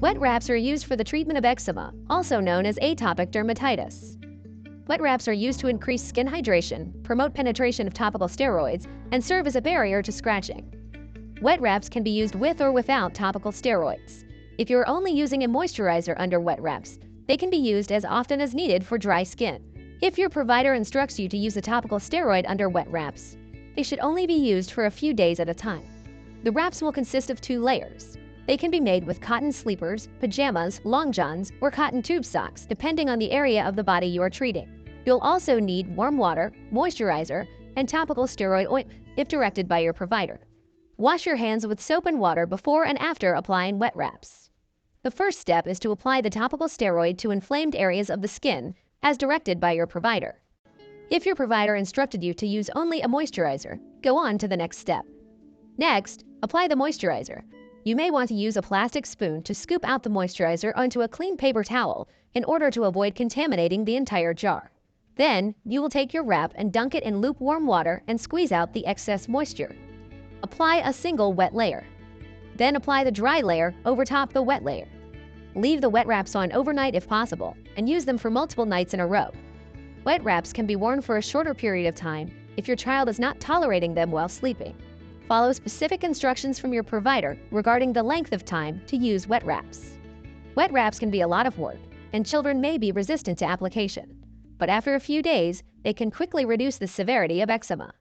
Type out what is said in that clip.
Wet wraps are used for the treatment of eczema, also known as atopic dermatitis. Wet wraps are used to increase skin hydration, promote penetration of topical steroids, and serve as a barrier to scratching. Wet wraps can be used with or without topical steroids. If you're only using a moisturizer under wet wraps, they can be used as often as needed for dry skin. If your provider instructs you to use a topical steroid under wet wraps, they should only be used for a few days at a time. The wraps will consist of 2 layers. They can be made with cotton sleepers, pajamas, long johns, or cotton tube socks, depending on the area of the body you are treating. You'll also need warm water, moisturizer, and topical steroid ointment if directed by your provider. Wash your hands with soap and water before and after applying wet wraps. The first step is to apply the topical steroid to inflamed areas of the skin, as directed by your provider. If your provider instructed you to use only a moisturizer, go on to the next step. Next, apply the moisturizer. You may want to use a plastic spoon to scoop out the moisturizer onto a clean paper towel in order to avoid contaminating the entire jar. Then, you will take your wrap and dunk it in lukewarm water and squeeze out the excess moisture. Apply a single wet layer. Then apply the dry layer over top the wet layer. Leave the wet wraps on overnight if possible, and use them for multiple nights in a row. Wet wraps can be worn for a shorter period of time if your child is not tolerating them while sleeping. Follow specific instructions from your provider regarding the length of time to use wet wraps. Wet wraps can be a lot of work, and children may be resistant to application. But after a few days, they can quickly reduce the severity of eczema.